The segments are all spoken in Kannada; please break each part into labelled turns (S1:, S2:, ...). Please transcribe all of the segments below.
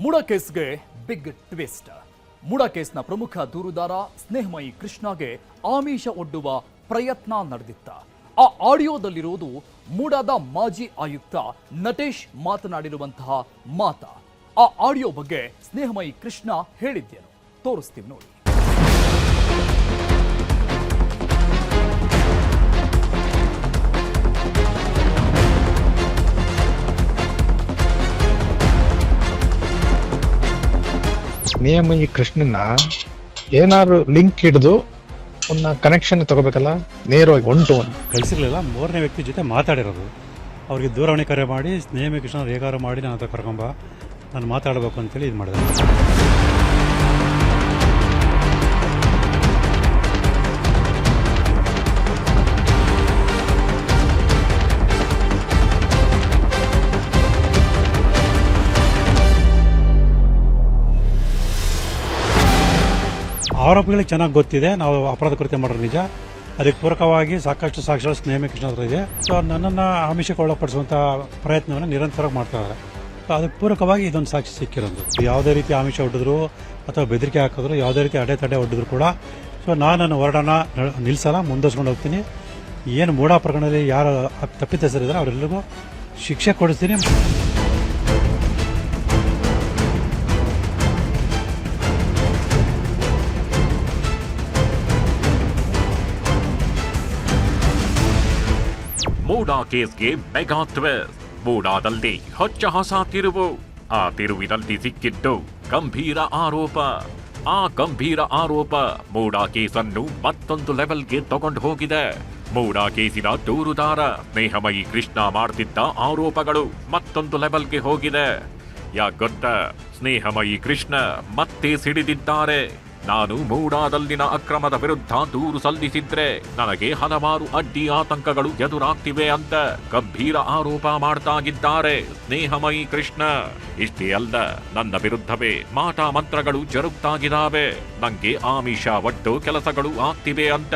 S1: ಮುಡ ಕೇಸ್ಗೆ ಬಿಗ್ ಟ್ವಿಸ್ಟ್. ಮುಡ ಕೇಸ್ನ ಪ್ರಮುಖ ದೂರುದಾರ ಸ್ನೇಹಮಯಿ ಕೃಷ್ಣಗೆ ಆಮಿಷ ಒಡ್ಡುವ ಪ್ರಯತ್ನ ನಡೆದಿತ್ತ. ಆ ಆಡಿಯೋದಲ್ಲಿರುವುದು ಮುಡದ ಮಾಜಿ ಆಯುಕ್ತ ನಟೇಶ್ ಮಾತನಾಡಿರುವಂತಹ ಮಾತ. ಆ ಆಡಿಯೋ ಬಗ್ಗೆ ಸ್ನೇಹಮಯಿ ಕೃಷ್ಣ ಹೇಳಿದ್ದೇನು ತೋರಿಸ್ತೀವಿ ನೋಡಿ.
S2: ಸ್ನೇಹಮಯಿ ಕೃಷ್ಣನ ಏನಾದ್ರು ಲಿಂಕ್ ಹಿಡಿದು ಒಂದು ಕನೆಕ್ಷನ್ ತಗೋಬೇಕಲ್ಲ, ನೇರವಾಗಿ ಒನ್ ಟು ಒನ್
S3: ಕಳಿಸಿರ್ಲಿಲ್ಲ. ಮೂರನೇ ವ್ಯಕ್ತಿ ಜೊತೆ ಮಾತಾಡಿರೋದು. ಅವ್ರಿಗೆ ದೂರವಾಣಿ ಕರೆ ಮಾಡಿ ಸ್ನೇಹಮಯಿ ಕೃಷ್ಣ ಹೇಗಾರು ಮಾಡಿ ನನ್ನ ಹತ್ರ ಕರ್ಕೊಂಬ, ನಾನು ಮಾತಾಡಬೇಕು ಅಂತೇಳಿ ಇದು ಮಾಡಿದೆ. ಆರೋಪಿಗಳಿಗೆ ಚೆನ್ನಾಗಿ ಗೊತ್ತಿದೆ ನಾವು ಅಪರಾಧ ಕೃತ್ಯ ಮಾಡೋದು ನಿಜ. ಅದಕ್ಕೆ ಪೂರಕವಾಗಿ ಸಾಕಷ್ಟು ಸಾಕ್ಷಿಗಳು ಸ್ನೇಹಮಯಿ ಕೃಷ್ಣ ಹತ್ರ ಇದೆ. ಸೊ ನನ್ನನ್ನು ಆಮಿಷಕ್ಕೆ ಒಳಪಡಿಸುವಂಥ ಪ್ರಯತ್ನವನ್ನು ನಿರಂತರವಾಗಿ ಮಾಡ್ತಾ ಇದ್ದಾರೆ. ಸೊ ಅದಕ್ಕೆ ಪೂರಕವಾಗಿ ಇದೊಂದು ಸಾಕ್ಷಿ ಸಿಕ್ಕಿರೋದು. ಯಾವುದೇ ರೀತಿ ಆಮಿಷ ಒಡ್ಡಿದ್ರು ಅಥವಾ ಬೆದರಿಕೆ ಹಾಕಿದ್ರು, ಯಾವುದೇ ರೀತಿ ಅಡೆತಡೆ ಒಡ್ಡಿದ್ರು ಕೂಡ ಸೊ ನಾನು ನನ್ನ ಹೋರಾಟನ ನಿಲ್ಲಿಸಲ್ಲ, ಮುಂದುವರ್ಸ್ಕೊಂಡು ಹೋಗ್ತೀನಿ. ಏನು ಮೂಢ ಪ್ರಕರಣದಲ್ಲಿ ಯಾರು ತಪ್ಪಿತಸ್ಥರಿದ್ದಾರೆ ಅವರೆಲ್ಲರಿಗೂ ಶಿಕ್ಷೆ ಕೊಡಿಸ್ತೀನಿ.
S4: ಮೂಡಾ ಕೇಸ್ಗೆ ಮೆಗಾ ಟ್ವಿಸ್ಟ್. ಮೂಡಾದಲ್ಲಿ ಹೊಚ್ಚ ಹೊಸ ತಿರುವು. ಆ ತಿರುವಿನಲ್ಲಿ ಸಿಕ್ಕಿದ್ದು ಗಂಭೀರ ಆರೋಪ. ಆ ಗಂಭೀರ ಆರೋಪ ಮೂಡಾ ಕೇಸನ್ನು ಮತ್ತೊಂದು ಲೆವೆಲ್ಗೆ ತಗೊಂಡು ಹೋಗಿದೆ. ಮೂಡಾ ಕೇಸಿನ ದೂರುದಾರ ಸ್ನೇಹಮಯಿ ಕೃಷ್ಣ ಮಾಡ್ತಿದ್ದ ಆರೋಪಗಳು ಮತ್ತೊಂದು ಲೆವೆಲ್ಗೆ ಹೋಗಿದೆ. ಯಾಕೆ ಗೊತ್ತಾ? ಸ್ನೇಹಮಯಿ ಕೃಷ್ಣ ಮತ್ತೆ ಸಿಡಿದಿದ್ದಾರೆ. ನಾನು ಮೂಡಾದಲ್ಲಿನ ಅಕ್ರಮದ ವಿರುದ್ಧ ದೂರು ಸಲ್ಲಿಸಿದ್ರೆ ನನಗೆ ಹಲವಾರು ಅಡ್ಡಿ ಆತಂಕಗಳು ಎದುರಾಗ್ತಿವೆ ಅಂತ ಗಂಭೀರ ಆರೋಪ ಮಾಡ್ತಾಗಿದ್ದಾರೆ ಸ್ನೇಹಮಯಿ ಕೃಷ್ಣ. ಇಷ್ಟೇ ಅಲ್ಲ, ನನ್ನ ವಿರುದ್ಧವೇ ಮಾಟ ಮಂತ್ರಗಳು ಜರುಗ್ತಾಗಿದ್ದಾವೆ, ನಂಗೆ ಆಮಿಷ ಒಡ್ಡು ಕೆಲಸಗಳು ಆಗ್ತಿವೆ ಅಂತ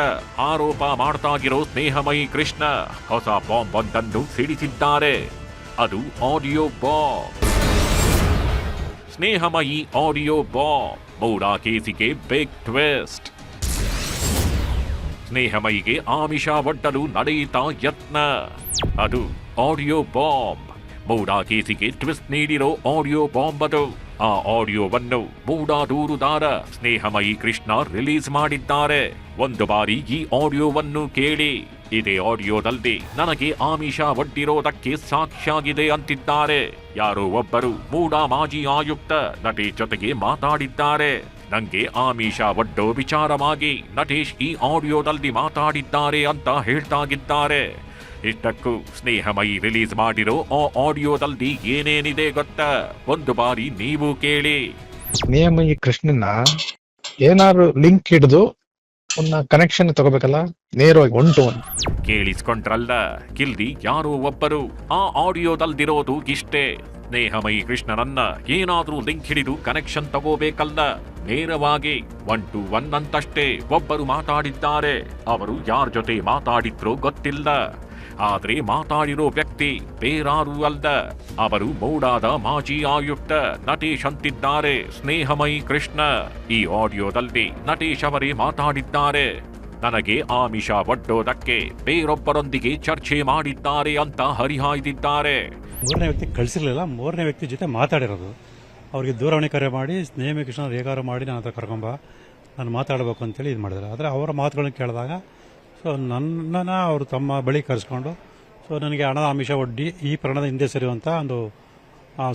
S4: ಆರೋಪ ಮಾಡ್ತಾಗಿರೋ ಸ್ನೇಹಮಯಿ ಕೃಷ್ಣ ಹೊಸ ಬಾಂಬ್ ಒಂದನ್ನು ಸಿಡಿಸಿದ್ದಾರೆ. ಅದು audio bomb. Snehamayi audio bomb. MUDA ಕೇಸಿಗೆ ಬಿಗ್ ಟ್ವಿಸ್ಟ್. ಸ್ನೇಹಮಯಿಗೆ ಆಮಿಷ ಒಡ್ಡಲು ನಡೆಯುತ್ತಾ ಯತ್ನ. ಅದು ಆಡಿಯೋ ಬಾಂಬ್. ಮೂಡಾ ಕೇಸಿಗೆ ಟ್ವಿಸ್ಟ್ ನೀಡಿರೋ ಆಡಿಯೋ ಬಾಂಬ್ ಅದು. ಆ ಆಡಿಯೋವನ್ನು ಮೂಡಾ ದೂರುದಾರ ಸ್ನೇಹಮಯಿ ಕೃಷ್ಣ ರಿಲೀಸ್ ಮಾಡಿದ್ದಾರೆ. ಒಂದು ಬಾರಿ ಈ ಆಡಿಯೋವನ್ನು ಕೇಳಿ. ಇದೇ ಆಡಿಯೋದಲ್ಲಿ ನನಗೆ ಆಮಿಷ ಒಡ್ಡಿರೋದಕ್ಕೆ ಸಾಕ್ಷಿಯಾಗಿದೆ ಅಂತಿದ್ದಾರೆ ಯಾರೋ ಒಬ್ಬರು ಮೂಡಾ ಮಾಜಿ ಆಯುಕ್ತ ನಟೇಶ್ ಜೊತೆಗೆ ಮಾತಾಡಿದ್ದಾರೆ. ನಂಗೆ ಆಮಿಷ ಒಡ್ಡೋ ವಿಚಾರವಾಗಿ ನಟೇಶ್ ಈ ಆಡಿಯೋದಲ್ಲಿ ಮಾತಾಡಿದ್ದಾರೆ ಅಂತ ಹೇಳ್ತಾಗಿದ್ದಾರೆ. ಇಷ್ಟಕ್ಕೂ ಸ್ನೇಹಮಯಿ ರಿಲೀಸ್ ಮಾಡಿರೋ ಆ ಆಡಿಯೋದಲ್ಲಿ ಏನೇನಿದೆ ಗೊತ್ತಾ? ಒಂದು ಬಾರಿ ನೀವು ಕೇಳಿ.
S2: ಸ್ನೇಹಮಯಿ ಕೃಷ್ಣನ ಏನಾದ್ರು ಲಿಂಕ್ ಹಿಡಿದು ಒಂದು ಕನೆಕ್ಷನ್ ತಗೋಬೇಕಲ್ಲ, ನೇರವಾಗಿ ಒನ್ ಟು ಒನ್
S4: ಕೇಳಿಸ್ಕೊಂಡ್ರಲ್ಲ, ಕಿಲ್ದಿ ಯಾರೋ ಒಬ್ಬರು. ಆ ಆಡಿಯೋದಲ್ದಿರೋದು ಇಷ್ಟೇ. ಸ್ನೇಹಮಯಿ ಕೃಷ್ಣನನ್ನ ಏನಾದ್ರೂ ಲಿಂಕ್ ಹಿಡಿದು ಕನೆಕ್ಷನ್ ತಗೋಬೇಕಲ್ಲ, ನೇರವಾಗಿ 1 to 1 ಅಂತಷ್ಟೇ ಒಬ್ಬರು ಮಾತಾಡಿದ್ದಾರೆ. ಅವರು ಯಾರ ಜೊತೆ ಮಾತಾಡಿದ್ರೋ ಗೊತ್ತಿಲ್ಲ. ಆದ್ರೆ ಮಾತಾಡಿರೋ ವ್ಯಕ್ತಿ ಬೇರಾರೂ ಅಲ್ಲ, ಅವರು ಮೂಡಾದ ಮಾಜಿ ಆಯುಕ್ತ ನಟೇಶ್ ಅಂತಿದ್ದಾರೆ ಸ್ನೇಹಮಯಿ ಕೃಷ್ಣ. ಈ ಆಡಿಯೋದಲ್ಲಿ ನಟೇಶ್ ಅವರೇ ಮಾತಾಡಿದ್ದಾರೆ. ನನಗೆ ಆಮಿಷ ಒಡ್ಡೋದಕ್ಕೆ ಬೇರೊಬ್ಬರೊಂದಿಗೆ ಚರ್ಚೆ ಮಾಡಿದ್ದಾರೆ ಅಂತ ಹರಿಹಾಯ್ದಿದ್ದಾರೆ.
S3: ಮೂರನೇ ವ್ಯಕ್ತಿ ಕಳಿಸಿರ್ಲಿಲ್ಲ. ಮೂರನೇ ವ್ಯಕ್ತಿ ಜೊತೆ ಮಾತಾಡಿರೋದು. ಅವ್ರಿಗೆ ದೂರವಾಣಿ ಕರೆ ಮಾಡಿ ಸ್ನೇಹಮಯಿ ಕೃಷ್ಣ ಹೇಗಾರು ಮಾಡಿ ನನ್ನ ಹತ್ರ ಕರ್ಕೊಂಬ, ನಾನು ಮಾತಾಡಬೇಕು ಅಂತೇಳಿ ಇದು ಮಾಡಿದ್ದಾರೆ. ಆದರೆ ಅವರ ಮಾತುಗಳನ್ನ ಕೇಳಿದಾಗ ಸೊ ನನ್ನನ್ನು ಅವರು ತಮ್ಮ ಬಳಿ ಕರೆಸ್ಕೊಂಡು ಸೊ ನನಗೆ ಹಣದ ಆಮಿಷ ಒಡ್ಡಿ ಈ ಪ್ರಕರಣದ ಹಿಂದೆ ಸೇರುವಂಥ ಒಂದು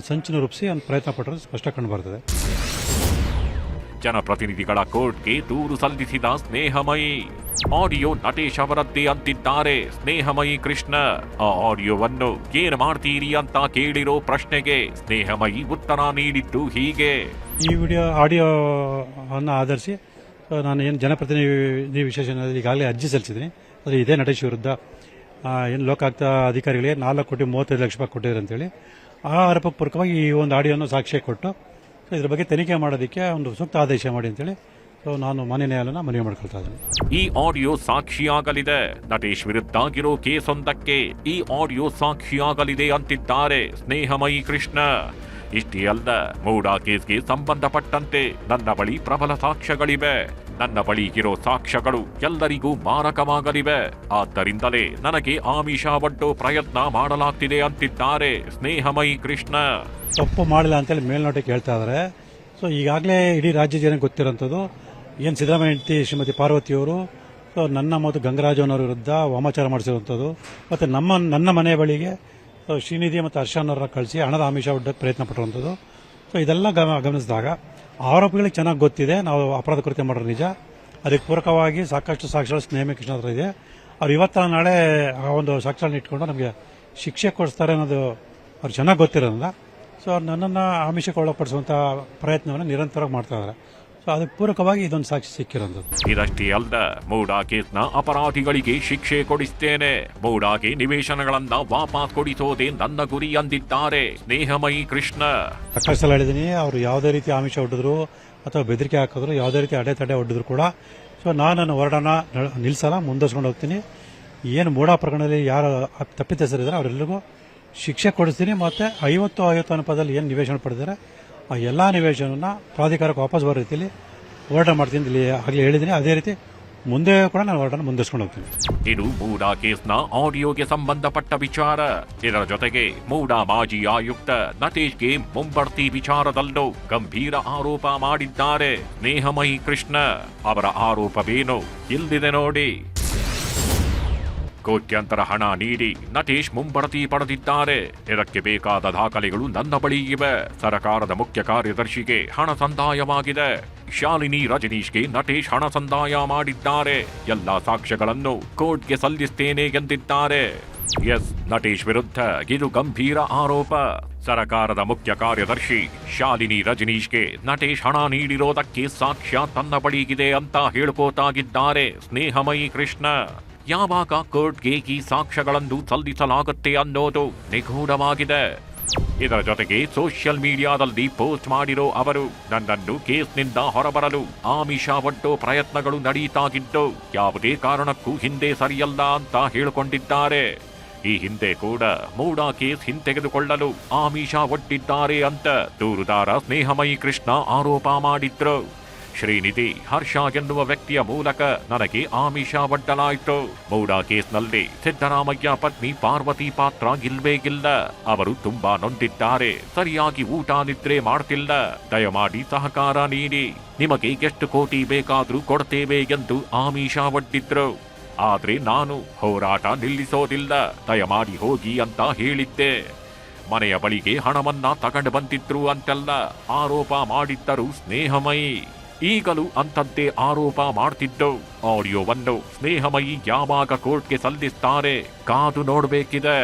S3: ಸಂಚನ್ನು ರೂಪಿಸಿ ಒಂದು ಪ್ರಯತ್ನ ಪಟ್ಟರು ಸ್ಪಷ್ಟ ಕಂಡು ಬರ್ತದೆ.
S4: ಜನಪ್ರತಿನಿಧಿಗಳ ಕೋರ್ಟ್ಗೆ ದೂರು ಸಲ್ಲಿಸಿದ ಸ್ನೇಹಮಯಿ. ಆಡಿಯೋ ನಟೇಶ್ ಅವರದ್ದೇ ಅಂತಿದ್ದಾರೆ ಸ್ನೇಹಮಯಿ ಕೃಷ್ಣ. ಆ ಆಡಿಯೋವನ್ನು ಏನ್ ಮಾಡ್ತೀರಿ ಅಂತ ಕೇಳಿರೋ ಪ್ರಶ್ನೆಗೆ ಸ್ನೇಹಮಯಿ ಉತ್ತರ ನೀಡಿದ್ದು ಹೀಗೆ.
S3: ಈ ಆಡಿಯೋವನ್ನು ಆಧರಿಸಿ ನಾನು ಏನು ಜನಪ್ರತಿನಿಧಿ ವಿಶೇಷ ಈಗಾಗಲೇ ಅರ್ಜಿ ಸಲ್ಲಿಸಿದ್ದೀನಿ. ಆದರೆ ಇದೇ ನಟೇಶ್ ವಿರುದ್ಧ ಏನು ಲೋಕಾಯುಕ್ತ ಅಧಿಕಾರಿಗಳಿಗೆ 4,35,00,000 ರೂಪಾಯಿ ಕೊಟ್ಟಿದ್ದಾರೆ ಅಂತೇಳಿ ಆ ಆರೋಪ ಪೂರ್ವಕವಾಗಿ ಈ ಒಂದು ಆಡಿಯೋವನ್ನು ಸಾಕ್ಷಿ ಕೊಟ್ಟು ಇದ್ರ ಬಗ್ಗೆ ತನಿಖೆ ಮಾಡೋದಕ್ಕೆ ಒಂದು ಸೂಕ್ತ ಆದೇಶ ಮಾಡಿ ಅಂತೇಳಿ ನಾನು ಮಾನ್ಯ ನ್ಯಾಯಾಲಯನ ಮನವಿ ಮಾಡ್ಕೊಳ್ತಾ ಇದ್ದೀನಿ.
S4: ಈ ಆಡಿಯೋ ಸಾಕ್ಷಿಯಾಗಲಿದೆ. ನಟೇಶ್ ವಿರುದ್ಧ ಆಗಿರೋ ಕೇಸೊಂದಕ್ಕೆ ಈ ಆಡಿಯೋ ಸಾಕ್ಷಿಯಾಗಲಿದೆ ಅಂತಿದ್ದಾರೆ ಸ್ನೇಹಮಯಿ ಕೃಷ್ಣ. ಇಷ್ಟೇ ಅಲ್ಲ, ಮೂಡಾ ಕೇಸ್ಗೆ ಸಂಬಂಧಪಟ್ಟಂತೆ ನನ್ನ ಬಳಿ ಪ್ರಬಲ ಸಾಕ್ಷ್ಯಗಳಿವೆ. ನನ್ನ ಬಳಿ ಇರೋ ಸಾಕ್ಷ್ಯಗಳು ಎಲ್ಲರಿಗೂ ಮಾರಕವಾಗಲಿವೆ. ಆದ್ದರಿಂದಲೇ ನನಗೆ ಆಮಿಷ ಒಡ್ಡೋ ಪ್ರಯತ್ನ ಮಾಡಲಾಗ್ತಿದೆ ಅಂತಿದ್ದಾರೆ ಸ್ನೇಹಮಯಿ ಕೃಷ್ಣ.
S3: ತಪ್ಪು ಮಾಡಿಲ್ಲ ಅಂತೇಳಿ ಮೇಲ್ನೋಟಕ್ಕೆ ಹೇಳ್ತಾ ಇದ್ದಾರೆ. ಸೊ ಈಗಾಗಲೇ ಇಡೀ ರಾಜ್ಯ ಜನಕ್ಕೆ ಗೊತ್ತಿರೋಂಥದ್ದು ಏನು ಸಿದ್ದರಾಮಯ್ಯ ಹೆಂಡತಿ ಶ್ರೀಮತಿ ಪಾರ್ವತಿಯವರು ಸೊ ನನ್ನ ಮತ್ತು ಗಂಗರಾಜನವರ ವಿರುದ್ಧ ವಾಮಾಚಾರ ಮಾಡಿಸಿರುವಂಥದ್ದು, ಮತ್ತು ನನ್ನ ಮನೆ ಬಳಿಗೆ ಶ್ರೀನಿಧಿ ಮತ್ತು ಹರ್ಷನವರ ಕಳಿಸಿ ಹಣದ ಆಮಿಷ ಒಡ್ಡಕ್ಕೆ ಪ್ರಯತ್ನ ಪಟ್ಟಿರುವಂಥದ್ದು. ಸೊ ಇದೆಲ್ಲ ಗಮನಿಸಿದಾಗ ಆರೋಪಿಗಳಿಗೆ ಚೆನ್ನಾಗಿ ಗೊತ್ತಿದೆ ನಾವು ಅಪರಾಧ ಕೃತ್ಯ ಮಾಡೋದು ನಿಜ. ಅದಕ್ಕೆ ಪೂರಕವಾಗಿ ಸಾಕಷ್ಟು ಸಾಕ್ಷ್ಯಗಳು ಸ್ನೇಹಮಯಿ ಕೃಷ್ಣ ಹತ್ರ ಇದೆ. ಅವ್ರು ಇವತ್ತ ನಾಳೆ ಆ ಒಂದು ಸಾಕ್ಷ್ಯಗಳನ್ನ ಇಟ್ಕೊಂಡು ನಮಗೆ ಶಿಕ್ಷೆ ಕೊಡಿಸ್ತಾರೆ ಅನ್ನೋದು ಅವ್ರು ಚೆನ್ನಾಗಿ ಗೊತ್ತಿರೋದ್ರಿಂದ ಸೊ ಅವ್ರು ನನ್ನನ್ನು ಆಮಿಷಕ್ಕೆ ಒಳಪಡಿಸುವಂಥ ಪ್ರಯತ್ನವನ್ನು ನಿರಂತರವಾಗಿ ಮಾಡ್ತಾ ಇದ್ದಾರೆ. ಸೊ ಅದಕ್ಕೆ ಪೂರಕವಾಗಿ ಇದೊಂದು ಸಾಕ್ಷಿ ಸಿಕ್ಕಿರೋದು.
S4: ಇದಷ್ಟೇ ಅಲ್ಲ, ಮೂಡಾ ಕೇಸ್ನ ಅಪರಾಧಿಗಳಿಗೆ ಶಿಕ್ಷೆ ಕೊಡಿಸ್ತೇನೆ, ಮೂಡಾಗೆ ನಿವೇಶನಗಳನ್ನ ವಾಪಸ್ ಕೊಡಿಸೋದೇ ನನ್ನ ಗುರಿ ಅಂದಿದ್ದಾರೆ ಸ್ನೇಹಮಯಿ ಕೃಷ್ಣ.
S3: ಸಾಕಷ್ಟು ಸಲ ಹೇಳಿದ್ದೀನಿ, ಅವರು ಯಾವುದೇ ರೀತಿ ಆಮಿಷ ಒಡ್ಡಿದ್ರು ಅಥವಾ ಬೆದರಿಕೆ ಹಾಕಿದ್ರು, ಯಾವುದೇ ರೀತಿ ಅಡೆತಡೆ ಒಡ್ಡಿದ್ರು ಕೂಡ ಸೊ ನಾನು ನನ್ನ ಹೊರಡನ್ನ ನಿಲ್ಸಲ್ಲ, ಮುಂದುವರ್ಸ್ಕೊಂಡು ಹೋಗ್ತೀನಿ. ಏನು ಮೂಡಾ ಪ್ರಕರಣದಲ್ಲಿ ಯಾರು ತಪ್ಪಿತಸ್ಥರಿದ್ದಾರೆ ಅವರೆಲ್ಲರಿಗೂ ಶಿಕ್ಷೆ ಕೊಡಿಸ್ತೀನಿ. ಮತ್ತು 50 ಅನುಪಾತದಲ್ಲಿ ಏನು ನಿವೇಶನ ಪಡೆದಿದ್ದಾರೆ ಆ ಎಲ್ಲ ನಿವೇಶನವನ್ನು ಪ್ರಾಧಿಕಾರಕ್ಕೆ ವಾಪಸ್ ಬರೋ ರೀತಿಯಲ್ಲಿ ಹೋರಾಟ ಮಾಡ್ತೀನಿ ಇಲ್ಲಿ ಆಗಲೇ ಹೇಳಿದ್ದೀನಿ. ಅದೇ ರೀತಿ ಮುಂದೆ ಕೂಡ ನಾನು ಹೋರಾಟ ಮುಂದುವರ್ಸ್ಕೊಂಡು ಹೋಗ್ತೀನಿ.
S4: ಇದು ಮೂಡಾ ಕೇಸ್ನ ಆಡಿಯೋಗೆ ಸಂಬಂಧಪಟ್ಟ ವಿಚಾರ. ಇದರ ಜೊತೆಗೆ ಮೂಡಾ ಮಾಜಿ ಆಯುಕ್ತ ನಟೇಶ್ಗೆ ಮುಂಬಡ್ತಿ ವಿಚಾರದಲ್ಲೂ ಗಂಭೀರ ಆರೋಪ ಮಾಡಿದ್ದಾರೆ ಸ್ನೇಹಮಯಿ ಕೃಷ್ಣ. ಅವರ ಆರೋಪವೇನು ಇಲ್ಲಿದೆ ನೋಡಿ. ಕೋಟ್ಯಂತರ ಹಣ ನೀಡಿ ನಟೇಶ್ ಮುಂಬಡ್ತಿ ಪಡೆದಿದ್ದಾರೆ. ಇದಕ್ಕೆ ಬೇಕಾದ ದಾಖಲೆಗಳು ನನ್ನ ಬಳಿ ಇವೆ. ಸರ್ಕಾರದ ಮುಖ್ಯ ಕಾರ್ಯದರ್ಶಿಗೆ ಹಣ ಸಂದಾಯವಾಗಿದೆ. ಶಾಲಿನಿ ರಜನೀಶ್ಗೆ ನಟೇಶ್ ಹಣ ಸಂದಾಯ ಮಾಡಿದ್ದಾರೆ. ಎಲ್ಲಾ ಸಾಕ್ಷ್ಯಗಳನ್ನು ಕೋರ್ಟ್ಗೆ ಸಲ್ಲಿಸುತ್ತೇನೆ ಎಂದಿದ್ದಾರೆ. ಎಸ್, ನಟೇಶ್ ವಿರುದ್ಧ ಇದು ಗಂಭೀರ ಆರೋಪ. ಸರ್ಕಾರದ ಮುಖ್ಯ ಕಾರ್ಯದರ್ಶಿ ಶಾಲಿನಿ ರಜನೀಶ್ಗೆ ನಟೇಶ್ ಹಣ ನೀಡಿರೋದಕ್ಕೆ ಸಾಕ್ಷ್ಯ ತನ್ನ ಬಳಿಗಿದೆ ಅಂತ ಹೇಳ್ಕೋತಾಗಿದ್ದಾರೆ ಸ್ನೇಹಮಯಿ ಕೃಷ್ಣ. ಯಾವಾಗ ಕೋರ್ಟ್ಗೆ ಈ ಸಾಕ್ಷ್ಯಗಳನ್ನು ಸಲ್ಲಿಸಲಾಗುತ್ತೆ ಅನ್ನೋದು ನಿಗೂಢವಾಗಿದೆ. ಇದರ ಜೊತೆಗೆ ಸೋಷಿಯಲ್ ಮೀಡಿಯಾದಲ್ಲಿ ಪೋಸ್ಟ್ ಮಾಡಿರೋ ಅವರು ನನ್ನನ್ನು ಕೇಸ್ನಿಂದ ಹೊರಬರಲು ಆಮಿಷ ಒಡ್ಡೋ ಪ್ರಯತ್ನಗಳು ನಡೆಯುತ್ತಾಗಿದ್ದು ಯಾವುದೇ ಕಾರಣಕ್ಕೂ ಹಿಂದೆ ಸರಿಯಲ್ಲ ಅಂತ ಹೇಳಿಕೊಂಡಿದ್ದಾರೆ. ಈ ಹಿಂದೆ ಕೂಡ ಮೂಡಾ ಕೇಸ್ ಹಿಂತೆಗೆದುಕೊಳ್ಳಲು ಆಮಿಷ ಒಡ್ಡಿದ್ದಾರೆ ಅಂತ ದೂರುದಾರ ಸ್ನೇಹಮಯಿ ಕೃಷ್ಣ ಆರೋಪ ಮಾಡಿದ್ರು. ಶ್ರೀನಿಧಿ ಹರ್ಷ ಎನ್ನುವ ವ್ಯಕ್ತಿಯ ಮೂಲಕ ನನಗೆ ಆಮಿಷ ಒಡ್ಡಲಾಯಿತು. ಮೂಡಾ ಕೇಸ್ನಲ್ಲಿ ಸಿದ್ದರಾಮಯ್ಯ ಪತ್ನಿ ಪಾರ್ವತಿ ಪಾತ್ರ ಇಲ್ವೇ ಇಲ್ಲ. ಅವರು ತುಂಬಾ ನೊಂದಿದ್ದಾರೆ. ಸರಿಯಾಗಿ ಊಟ ನಿದ್ರೆ ಮಾಡ್ತಿಲ್ಲ. ದಯಮಾಡಿ ಸಹಕಾರ ನೀಡಿ, ನಿಮಗೆ ಎಷ್ಟು ಕೋಟಿ ಬೇಕಾದ್ರೂ ಕೊಡ್ತೇವೆ ಎಂದು ಆಮಿಷ ಒಡ್ಡಿದ್ರು. ಆದ್ರೆ ನಾನು ಹೋರಾಟ ನಿಲ್ಲಿಸೋದಿಲ್ಲ, ದಯಮಾಡಿ ಹೋಗಿ ಅಂತ ಹೇಳಿದ್ದೆ. ಮನೆಯ ಬಳಿಗೆ ಹಣವನ್ನ ತಗೊಂಡು ಬಂದಿದ್ರು ಅಂತೆಲ್ಲ ಆರೋಪ ಮಾಡಿದ್ದರು ಸ್ನೇಹಮಯಿ. ಈಗಲೂ ಅಂಥದ್ದೇ ಆರೋಪ ಮಾಡ್ತಿದ್ದು. ಆಡಿಯೋವನ್ನು ಸ್ನೇಹಮಯಿ ಯಾವಾಗ ಕೋರ್ಟ್ಗೆ ಸಲ್ಲಿಸ್ತಾರೆ ಕಾದು ನೋಡಬೇಕಿದೆ.